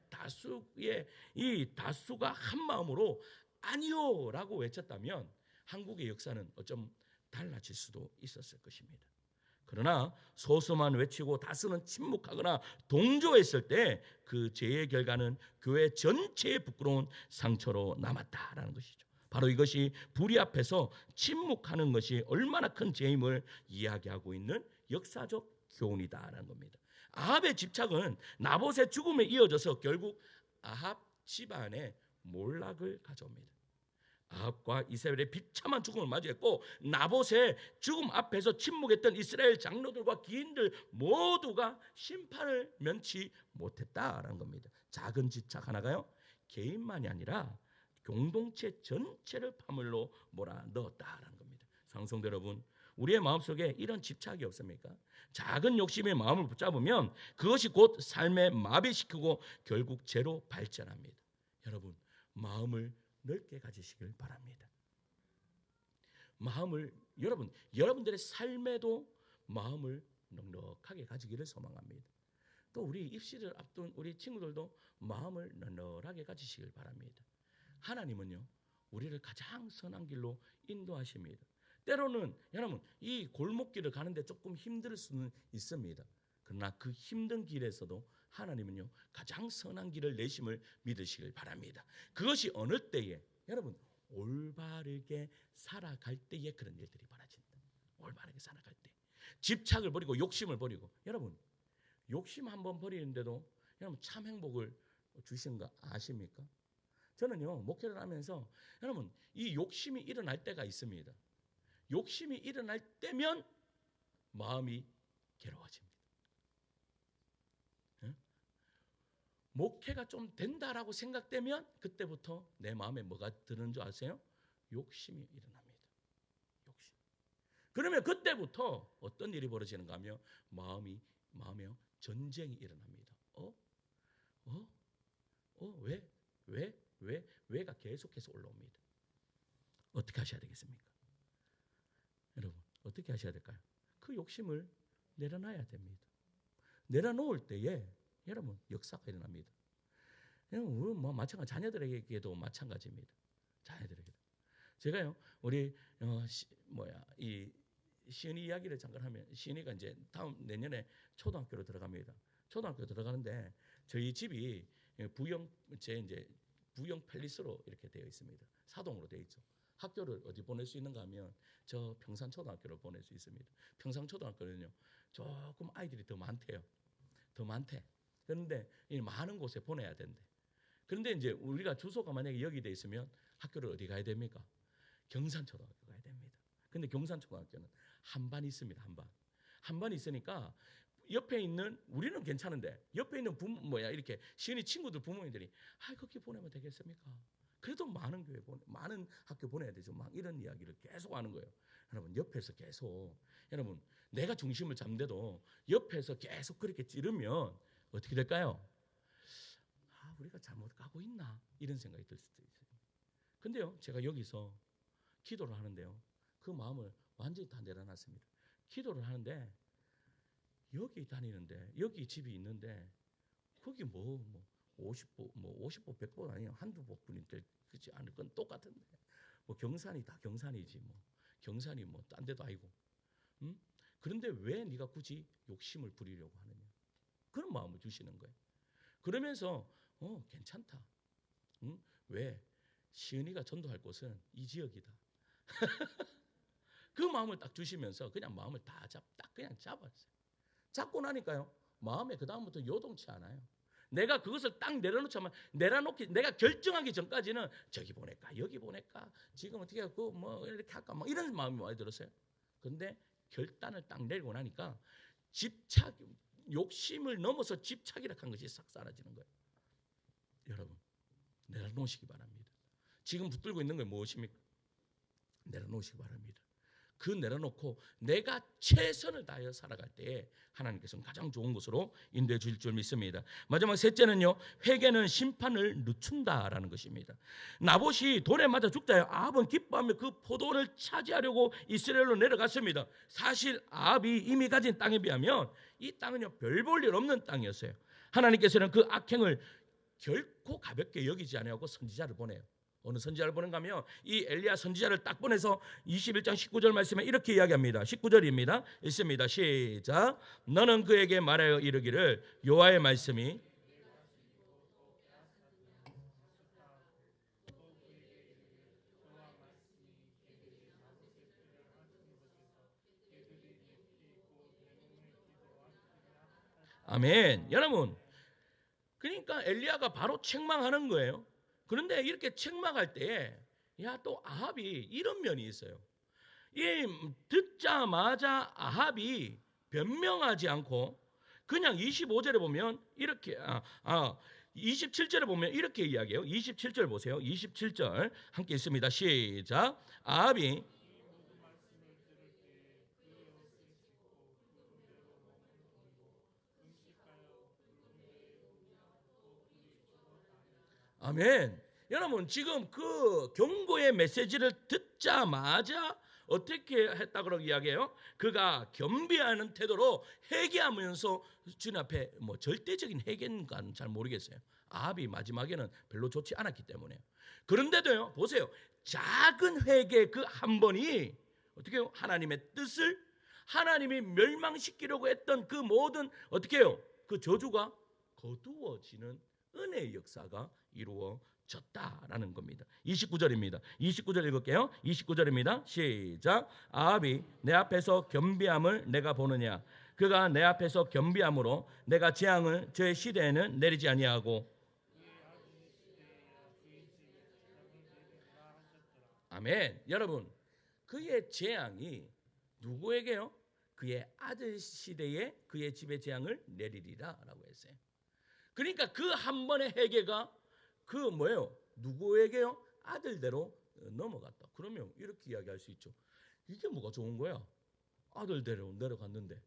다수가 한 마음으로 아니요라고 외쳤다면 한국의 역사는 어쩜 달라질 수도 있었을 것입니다. 그러나 소수만 외치고 다수는 침묵하거나 동조했을 때 그 죄의 결과는 교회 전체의 부끄러운 상처로 남았다라는 것이죠. 바로 이것이 불의 앞에서 침묵하는 것이 얼마나 큰 죄임을 이야기하고 있는 역사적 교훈이다라는 겁니다. 아합의 집착은 나봇의 죽음에 이어져서 결국 아합 집안의 몰락을 가져옵니다. 아합과 이세벨의 비참한 죽음을 마주했고 나봇의 죽음 앞에서 침묵했던 이스라엘 장로들과 기인들 모두가 심판을 면치 못했다라는 겁니다. 작은 집착 하나가요, 개인만이 아니라 공동체 전체를 파멸로 몰아넣었다라는 겁니다. 상성도 여러분, 우리의 마음속에 이런 집착이 없습니까? 작은 욕심의 마음을 붙잡으면 그것이 곧 삶에 마비시키고 결국 죄로 발전합니다. 여러분, 마음을 넓게 가지시길 바랍니다. 마음을 여러분들의 삶에도 마음을 넉넉하게 가지기를 소망합니다. 또 우리 입시를 앞둔 우리 친구들도 마음을 넉넉하게 가지시길 바랍니다. 하나님은요, 우리를 가장 선한 길로 인도하십니다. 때로는 여러분 이 골목길을 가는데 조금 힘들 수는 있습니다. 그러나 그 힘든 길에서도 하나님은요 가장 선한 길을 내심을 믿으시길 바랍니다. 그것이 어느 때에 여러분 올바르게 살아갈 때에 그런 일들이 벌어진다. 올바르게 살아갈 때 집착을 버리고 욕심을 버리고, 여러분 욕심 한번 버리는데도 여러분 참 행복을 주신 거 아십니까? 저는요 목회를 하면서 여러분 이 욕심이 일어날 때가 있습니다. 욕심이 일어날 때면 마음이 괴로워집니다. 목회가 좀 된다라고 생각되면 그때부터 내 마음에 뭐가 드는 줄 아세요? 욕심이 일어납니다. 욕심. 그러면 그때부터 어떤 일이 벌어지는가 하면 마음에 전쟁이 일어납니다. 왜가 계속해서 올라옵니다. 어떻게 하셔야 되겠습니까? 여러분 어떻게 하셔야 될까요? 그 욕심을 내려놔야 됩니다. 내려놓을 때에 여러분 역사가 일어납니다. 여러분 뭐 마찬가지 자녀들에게도 마찬가지입니다. 자녀들에게도 제가요 우리 이 시은이 이야기를 잠깐 하면, 시은이가 이제 다음 내년에 초등학교로 들어갑니다. 초등학교 들어가는데 저희 집이 부영 팰리스로 이렇게 되어 있습니다. 사동으로 되어 있죠. 학교를 어디 보낼 수 있는가 하면 저 평산초등학교로 보낼 수 있습니다. 평산초등학교는요 조금 아이들이 더 많대요. 더 많대. 그런데 이 많은 곳에 보내야 된대. 그런데 이제 우리가 주소가 만약에 여기 돼 있으면 학교를 어디 가야 됩니까? 경산초등학교 가야 됩니다. 근데 경산초등학교는 한 반 있습니다. 한 반 있으니까 옆에 있는 우리는 괜찮은데 옆에 있는 이렇게 시은이 친구들 부모님들이 거기 보내면 되겠습니까? 그래도 많은 많은 학교 보내야 되죠. 막 이런 이야기를 계속 하는 거예요. 여러분 옆에서 계속 여러분 내가 중심을 잡는데도 옆에서 계속 그렇게 찌르면 어떻게 될까요? 우리가 잘못 가고 있나 이런 생각이 들 수도 있어요. 근데요 제가 여기서 기도를 하는데요 그 마음을 완전히 다 내려놨습니다. 기도를 하는데 여기 다니는데 여기 집이 있는데 거기 50보, 50보, 100보 아니에요. 한두 복분이 되지 않을 건 똑같은데 경산이 다 경산이지 경산이 딴 데도 아니고. 그런데 왜 네가 굳이 욕심을 부리려고 하느냐? 그런 마음을 주시는 거예요. 그러면서 괜찮다. 왜? 시은이가 전도할 곳은 이 지역이다. 그 마음을 딱 주시면서 그냥 마음을 딱 그냥 잡았어요. 잡고 나니까요 마음에 그 다음부터 요동치 않아요. 내가 그것을 딱 내려놓자면 내가 결정하기 전까지는 저기 보낼까 여기 보낼까 지금 어떻게 하고 이렇게 할까 이런 마음이 많이 들었어요. 그런데 결단을 딱 내리고 나니까 욕심을 넘어서 집착이라 한 것이 싹 사라지는 거예요. 여러분 내려놓으시기 바랍니다. 지금 붙들고 있는 게 무엇입니까? 내려놓으시기 바랍니다. 그 내려놓고 내가 최선을 다하여 살아갈 때에 하나님께서는 가장 좋은 곳으로 인도해 주실 줄 믿습니다. 마지막 셋째는요 회개는 심판을 늦춘다라는 것입니다. 나봇이 돌에 맞아 죽자요 아합은 기뻐하며 그 포도원을 차지하려고 이스라엘로 내려갔습니다. 사실 아합이 이미 가진 땅에 비하면 이 땅은요 별 볼 일 없는 땅이었어요. 하나님께서는 그 악행을 결코 가볍게 여기지 아니하고 선지자를 보내요. 어느 선지자를 보는가 하면 이 엘리야 선지자를 딱 보내서 21장 19절 말씀에 이렇게 이야기합니다. 19절입니다. 읽습니다. 시작. 너는 그에게 말하여 이르기를 여호와의 말씀이 아멘. 여러분, 그러니까 엘리야가 바로 책망하는 거예요. 그런데 이렇게 책망할 때에 또 아합이 이런 면이 있어요. 이 듣자마자 아합이 변명하지 않고 그냥 25절에 보면 이렇게 27절에 보면 이렇게 이야기해요. 27절 보세요. 27절 함께 있습니다. 시작. 아합이 아멘. 여러분 지금 그 경고의 메시지를 듣자마자 어떻게 했다고 이야기해요? 그가 겸비하는 태도로 회개하면서 주님 앞에 뭐 절대적인 회개인가는 잘 모르겠어요. 아합이 마지막에는 별로 좋지 않았기 때문에. 그런데도요, 보세요. 작은 회개 그 한 번이 어떻게 해요? 하나님의 뜻을 하나님이 멸망시키려고 했던 그 모든 어떻게 해요? 그 저주가 거두어지는 은혜의 역사가 이루어졌다라는 겁니다. 29절입니다. 29절 읽을게요. 29절입니다. 시작. 아합이 내 앞에서 겸비함을 내가 보느냐? 그가 내 앞에서 겸비함으로 내가 재앙을 저의 시대에는 내리지 아니하고. 아멘. 여러분, 그의 재앙이 누구에게요? 그의 아들 시대에 그의 집에 재앙을 내리리라라고 했어요. 그러니까 그 한 번의 회개가 그 뭐예요? 누구에게요? 아들대로 넘어갔다. 그러면 이렇게 이야기할 수 있죠. 이게 뭐가 좋은 거야? 아들대로 내려갔는데.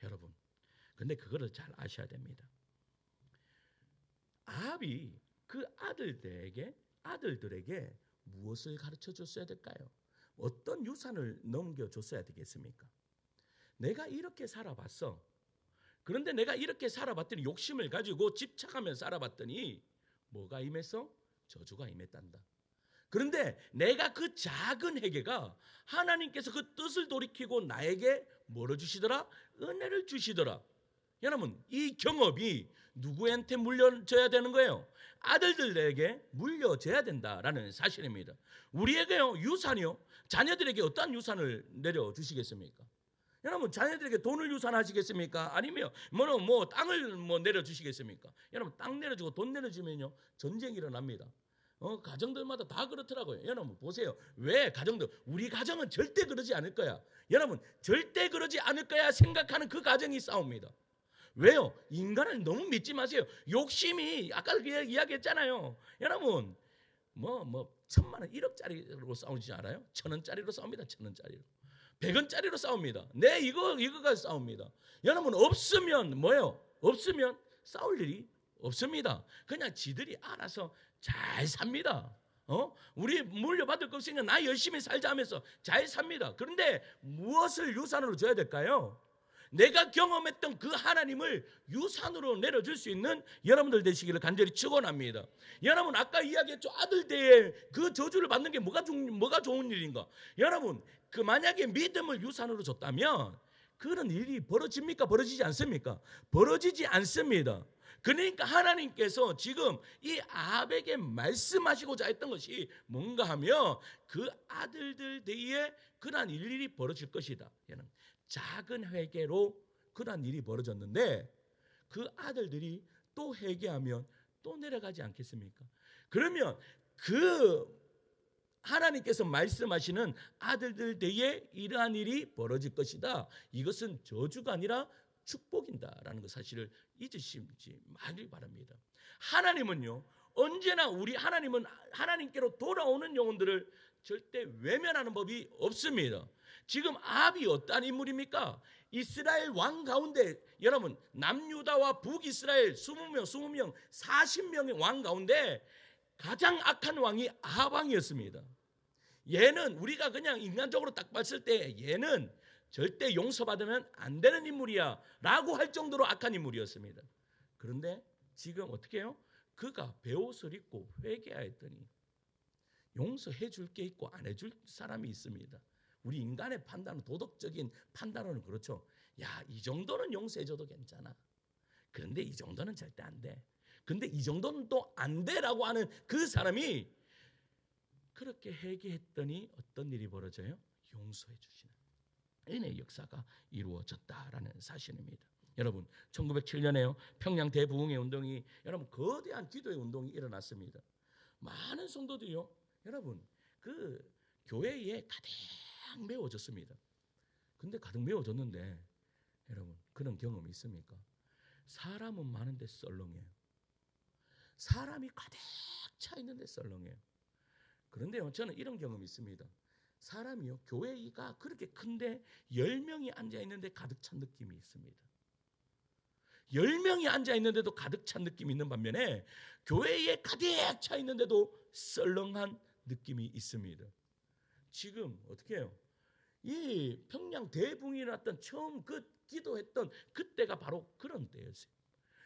여러분, 근데 그거를 잘 아셔야 됩니다. 아합이 그 아들들에게 무엇을 가르쳐 줬어야 될까요? 어떤 유산을 넘겨줬어야 되겠습니까? 내가 이렇게 살아봤어. 그런데 내가 이렇게 살아봤더니 욕심을 가지고 집착하며 살아봤더니 뭐가 임했어? 저주가 임했단다. 그런데 내가 그 작은 회개가 하나님께서 그 뜻을 돌이키고 나에게 뭐를 주시더라? 은혜를 주시더라. 여러분, 이 경험이 누구한테 물려져야 되는 거예요? 아들들에게 물려져야 된다라는 사실입니다. 우리에게요, 유산이요, 자녀들에게 어떠한 유산을 내려주시겠습니까? 여러분, 자녀들에게 돈을 유산하시겠습니까? 아니면 뭐 땅을 내려주시겠습니까? 여러분, 땅 내려주고 돈 내려주면요 전쟁이 일어납니다. 가정들마다 다 그렇더라고요. 여러분 보세요. 왜 가정들, 우리 가정은 절대 그러지 않을 거야. 여러분, 절대 그러지 않을 거야 생각하는 그 가정이 싸웁니다. 왜요? 인간을 너무 믿지 마세요. 욕심이 아까 이야기했잖아요. 여러분, 뭐 1,000만 원, 1억짜리로 싸우지 않아요? 1,000원짜리로 싸웁니다. 1,000원짜리로. 100원짜리로 싸웁니다. 네, 이거가 싸웁니다. 여러분, 없으면 뭐예요? 없으면 싸울 일이 없습니다. 그냥 지들이 알아서 잘 삽니다. 우리 물려받을 거 없으니까 나 열심히 살자 하면서 잘 삽니다. 그런데 무엇을 유산으로 줘야 될까요? 내가 경험했던 그 하나님을 유산으로 내려줄 수 있는 여러분들 되시기를 간절히 축원합니다. 여러분, 아까 이야기했죠. 아들 때에 그 저주를 받는 게 뭐가 좋은 일인가? 여러분, 그 만약에 믿음을 유산으로 줬다면 그런 일이 벌어집니까? 벌어지지 않습니까? 벌어지지 않습니다. 그러니까 하나님께서 지금 이 아합에게 말씀하시고자 했던 것이 뭔가 하면 그 아들들 뒤에 그러한 일이 벌어질 것이다. 작은 회개로 그러한 일이 벌어졌는데 그 아들들이 또 회개하면 또 내려가지 않겠습니까? 그러면 그 하나님께서 말씀하시는 아들들 뒤에 이러한 일이 벌어질 것이다. 이것은 저주가 아니라 축복인다라는 그 사실을 잊으시지 말기 바랍니다. 하나님은요, 언제나 하나님은 하나님께로 돌아오는 영혼들을 절대 외면하는 법이 없습니다. 지금 아합이 어떠한 인물입니까? 이스라엘 왕 가운데, 여러분, 남유다와 북이스라엘 20명 40명의 왕 가운데 가장 악한 왕이 아합 왕이었습니다. 얘는 우리가 그냥 인간적으로 딱 봤을 때 얘는 절대 용서받으면 안 되는 인물이야 라고 할 정도로 악한 인물이었습니다. 그런데 지금 어떻게 해요? 그가 베옷을 입고 회개하였더니 용서해 줄 게 있고 안 해줄 사람이 있습니다. 우리 인간의 판단은, 도덕적인 판단은 그렇죠. 야, 이 정도는 용서해줘도 괜찮아. 그런데 이 정도는 절대 안 돼. 근데 이 정도는 또 안 돼라고 하는 그 사람이 그렇게 회개했더니 어떤 일이 벌어져요? 용서해 주시는 은혜의 역사가 이루어졌다라는 사실입니다. 여러분, 1907년에요. 평양 대부흥의 운동이, 여러분, 거대한 기도의 운동이 일어났습니다. 많은 성도들이요, 여러분, 그 교회에 가득 메워졌습니다. 근데 가득 메워졌는데 여러분, 그런 경험이 있습니까? 사람은 많은데 썰렁해요. 사람이 가득 차 있는데 썰렁해요. 그런데요, 저는 이런 경험이 있습니다. 사람이요, 교회가 그렇게 큰데 10명이 앉아 있는데 가득 찬 느낌이 있습니다. 10명이 앉아 있는데도 가득 찬 느낌이 있는 반면에 교회에 가득 차 있는데도 썰렁한 느낌이 있습니다. 지금 어떻게 해요? 이 평양 대붕이 났던 처음 그 기도했던 그때가 바로 그런 때였어요.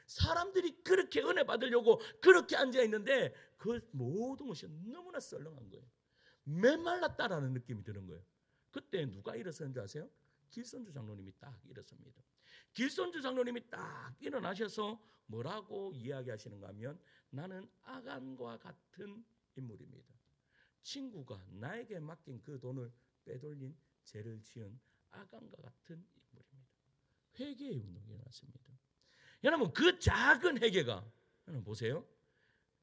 사람들이 그렇게 은혜 받으려고 그렇게 앉아 있는데 그 모든 것이 너무나 썰렁한 거예요. 메말랐다라는 느낌이 드는 거예요. 그때 누가 일어섰는지 아세요? 길선주 장로님이 딱 일어섭니다. 길선주 장로님이 딱 일어나셔서 뭐라고 이야기하시는가 하면, 나는 아간과 같은 인물입니다. 친구가 나에게 맡긴 그 돈을 빼돌린 죄를 지은 아간과 같은 인물입니다. 회개의 운동이 일어났습니다. 여러분, 그 작은 회개가, 여러분 보세요.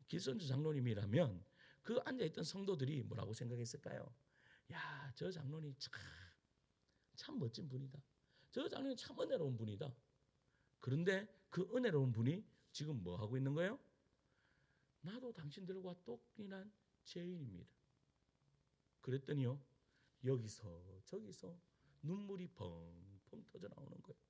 길선주 장로님이라면 그 앉아있던 성도들이 뭐라고 생각했을까요? 야, 저 장로님 참 멋진 분이다. 저 장로님 참 은혜로운 분이다. 그런데 그 은혜로운 분이 지금 뭐 하고 있는 거예요? 나도 당신들과 똑같은 죄인입니다. 그랬더니요, 여기서 저기서 눈물이 펑펑 터져 나오는 거예요.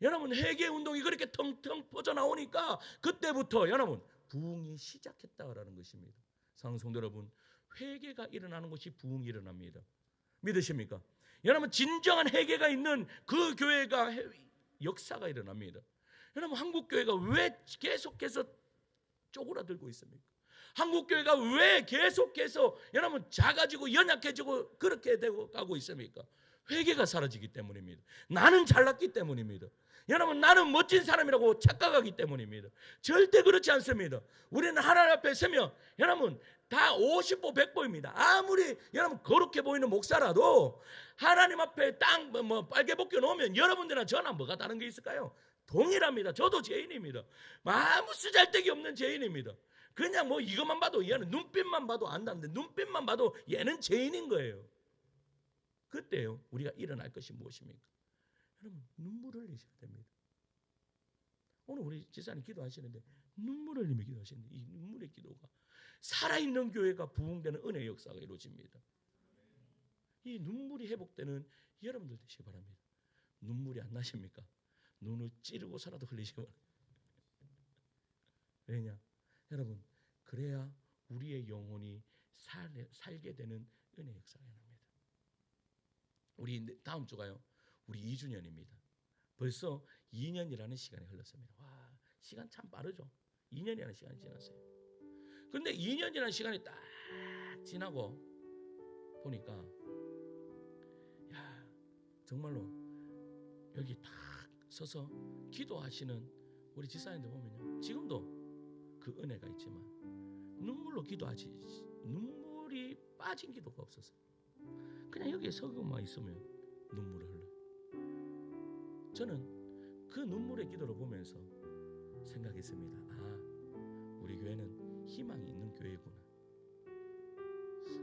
여러분, 회개 운동이 그렇게 텅텅 퍼져 나오니까 그때부터 여러분 부흥이 시작했다라는 것입니다. 사랑하는 성도 여러분, 회개가 일어나는 것이 부흥이 일어납니다. 믿으십니까? 여러분, 진정한 회개가 있는 그 교회가 역사가 일어납니다. 여러분, 한국 교회가 왜 계속해서 쪼그라들고 있습니까? 한국 교회가 왜 계속해서 여러분 작아지고 연약해지고 그렇게 되고 가고 있습니까? 회개가 사라지기 때문입니다. 나는 잘났기 때문입니다. 여러분, 나는 멋진 사람이라고 착각하기 때문입니다. 절대 그렇지 않습니다. 우리는 하나님 앞에 서면 여러분 다 50보 100보입니다. 아무리 여러분 거룩해 보이는 목사라도 하나님 앞에 딱 빨개 벗겨 놓으면 여러분들이나 저나 뭐가 다른 게 있을까요? 동일합니다. 저도 죄인입니다. 아무 쓰잘데기 없는 죄인입니다. 그냥 뭐 이것만 봐도 얘는 눈빛만 봐도 안다는데, 눈빛만 봐도 얘는 죄인인 거예요. 그때요, 우리가 일어날 것이 무엇입니까? 여러분, 눈물을 흘리셔야 됩니다. 오늘 우리 지사님 기도하시는데 눈물을 흘리며 기도하시는데, 이 눈물의 기도가 살아있는 교회가 부흥되는 은혜의 역사가 이루어집니다. 이 눈물이 회복되는 여러분들 되시기 바랍니다. 눈물이 안 나십니까? 눈을 찌르고서라도 흘리시기 바랍니다. 왜냐? 여러분, 그래야 우리의 영혼이 살게 되는 은혜의 역사가 일어납니다. 우리 다음 주가요, 우리 2주년입니다. 벌써 2년이라는 시간이 흘렀습니다. 와, 시간 참 빠르죠. 2년이라는 시간이 지났어요. 그런데 2년이라는 시간이 딱 지나고 보니까, 야, 정말로 여기 딱 서서 기도하시는 우리 집사님들 보면요, 지금도 그 은혜가 있지만 눈물로 기도하지, 눈물이 빠진 기도가 없었어요. 그냥 여기에 서고만 있으면 눈물을 흘러요. 저는 그 눈물의 기도를 보면서 생각했습니다. 아, 우리 교회는 희망이 있는 교회구나.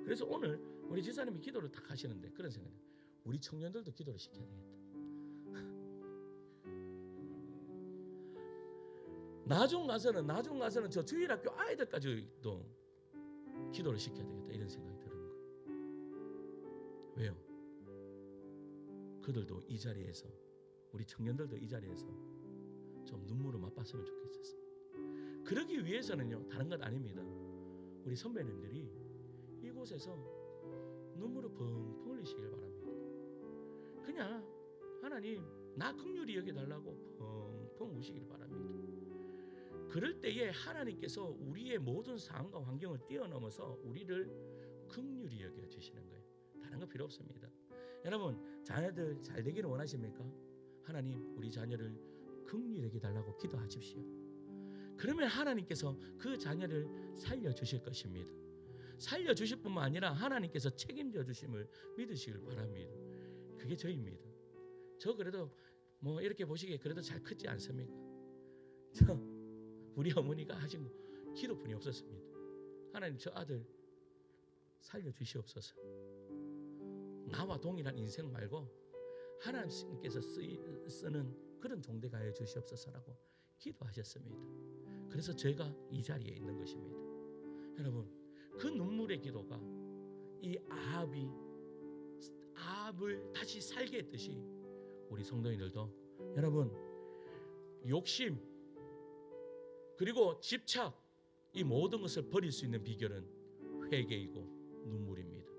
그래서 오늘 우리 집사님이 기도를 딱 하시는데 그런 생각이, 우리 청년들도 기도를 시켜야 되겠다. 나중 가서는 저 주일학교 아이들까지도 기도를 시켜야 되겠다, 이런 생각이 드는 거예요. 왜요? 그들도 이 자리에서, 우리 청년들도 이 자리에서 좀 눈물을 맛봤으면 좋겠었어요. 그러기 위해서는요, 다른 것 아닙니다. 우리 선배님들이 이곳에서 눈물을 펑펑 흘리시길 바랍니다. 그냥 하나님 나 긍휼히 여겨달라고 펑펑 우시길 바랍니다. 그럴 때에 하나님께서 우리의 모든 상황과 환경을 뛰어넘어서 우리를 긍휼히 여겨주시는 거예요. 다른 거 필요 없습니다. 여러분 자녀들 잘 되기를 원하십니까? 하나님 우리 자녀를 긍휼히 여겨달라고 기도하십시오. 그러면 하나님께서 그 자녀를 살려주실 것입니다. 살려주실 뿐만 아니라 하나님께서 책임져 주심을 믿으시길 바랍니다. 그게 저입니다. 저 그래도 뭐 이렇게 보시기에 그래도 잘 크지 않습니까? 저 우리 어머니가 하신 기도뿐이 없었습니다. 하나님 저 아들 살려주시옵소서. 나와 동일한 인생 말고 하나님께서 쓰는 그런 종대가 해 주시옵소서라고 기도하셨습니다. 그래서 제가 이 자리에 있는 것입니다. 여러분 그 눈물의 기도가 이 아합을 다시 살게 했듯이 우리 성도님들도 여러분 욕심 그리고 집착 이 모든 것을 버릴 수 있는 비결은 회개이고 눈물입니다.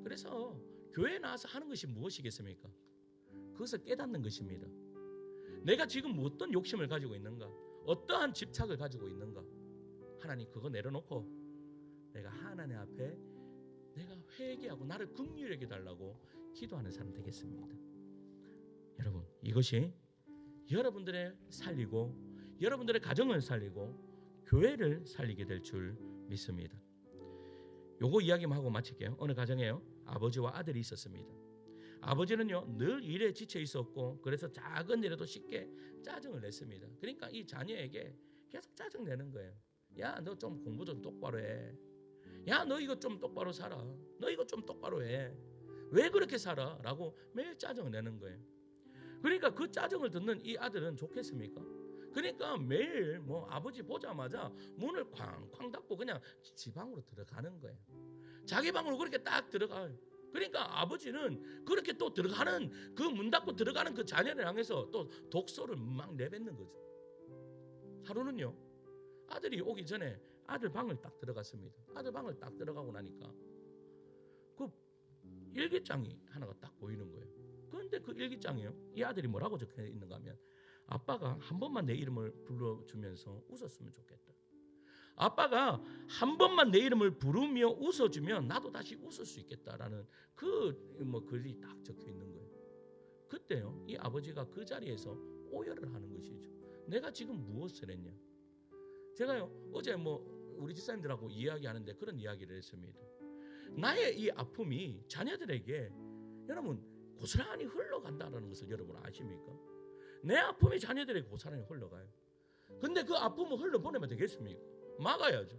그래서 교회에 나와서 하는 것이 무엇이겠습니까? 그것을 깨닫는 것입니다. 내가 지금 어떤 욕심을 가지고 있는가? 어떠한 집착을 가지고 있는가? 하나님 그거 내려놓고 내가 하나님 앞에 내가 회개하고 나를 긍휼히 여겨달라고 기도하는 사람 되겠습니다. 여러분 이것이 여러분들의 살리고 여러분들의 가정을 살리고 교회를 살리게 될 줄 믿습니다. 요거 이야기만 하고 마칠게요. 어느 가정에요 아버지와 아들이 있었습니다. 아버지는요 늘 일에 지쳐 있었고 그래서 작은 일에도 쉽게 짜증을 냈습니다. 그러니까 이 자녀에게 계속 짜증 내는 거예요. 야 너 좀 공부 좀 똑바로 해. 야 너 이거 좀 똑바로 살아. 너 이거 좀 똑바로 해. 왜 그렇게 살아? 라고 매일 짜증을 내는 거예요. 그러니까 그 짜증을 듣는 이 아들은 좋겠습니까? 그러니까 매일 뭐 아버지 보자마자 문을 쾅쾅 닫고 그냥 지 방으로 들어가는 거예요. 자기 방으로 그렇게 딱 들어가요. 그러니까 아버지는 그렇게 또 들어가는 그 문 닫고 들어가는 그 자녀를 향해서 또 독소를 막 내뱉는 거죠. 하루는요 아들이 오기 전에 아들 방을 딱 들어갔습니다. 아들 방을 딱 들어가고 나니까 그 일기장이 하나가 딱 보이는 거예요. 그런데 그 일기장이요 이 아들이 뭐라고 적혀 있는가 하면 아빠가 한 번만 내 이름을 불러주면서 웃었으면 좋겠다. 아빠가 한 번만 내 이름을 부르며 웃어주면 나도 다시 웃을 수 있겠다라는 그 글이 딱 적혀 있는 거예요. 그때요 이 아버지가 그 자리에서 오열을 하는 것이죠. 내가 지금 무엇을 했냐? 제가요 어제 우리 집사님들하고 이야기하는데 그런 이야기를 했습니다. 나의 이 아픔이 자녀들에게 여러분 고스란히 흘러간다는 것을 여러분 아십니까? 내 아픔이 자녀들에게 고스란히 흘러가요. 근데 그 아픔을 흘러보내면 되겠습니까? 막아야죠.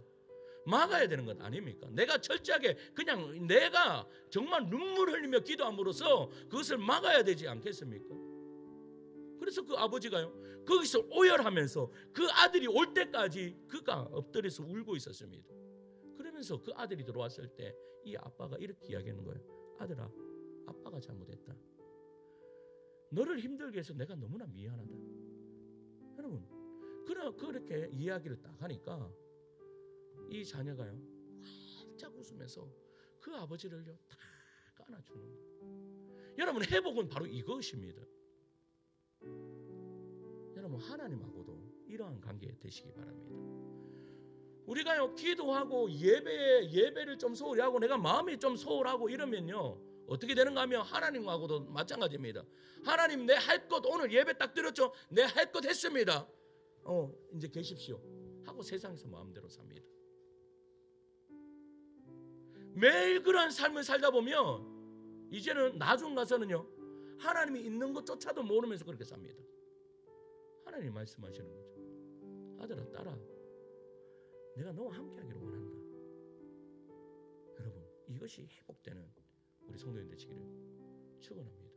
막아야 되는 것 아닙니까? 내가 철저하게 그냥 내가 정말 눈물 흘리며 기도함으로써 그것을 막아야 되지 않겠습니까? 그래서 그 아버지가요 거기서 오열하면서 그 아들이 올 때까지 그가 엎드려서 울고 있었습니다. 그러면서 그 아들이 들어왔을 때 이 아빠가 이렇게 이야기하는 거예요. 아들아, 아빠가 잘못했다. 너를 힘들게 해서 내가 너무나 미안하다. 여러분 그렇게 이야기를 딱 하니까 이 자녀가요 활짝 웃으면서 그 아버지를요 딱 안아주는 거예요. 여러분 회복은 바로 이것입니다. 여러분 하나님하고도 이러한 관계 되시기 바랍니다. 우리가요 기도하고 예배를 좀 소홀히 하고 내가 마음이 좀 소홀하고 이러면요 어떻게 되는가 하면 하나님하고도 마찬가지입니다. 하나님 내 할 것 오늘 예배 딱 드렸죠. 내 할 것 했습니다. 이제 계십시오 하고 세상에서 마음대로 삽니다. 매일 그러한 삶을 살다 보면 이제는 나중 가서는요 하나님이 있는 것조차도 모르면서 그렇게 삽니다. 하나님이 말씀하시는 거죠. 아들아 딸아 내가 너와 함께하기를 원한다. 여러분 이것이 회복되는 우리 성도님 되시기를 축원합니다.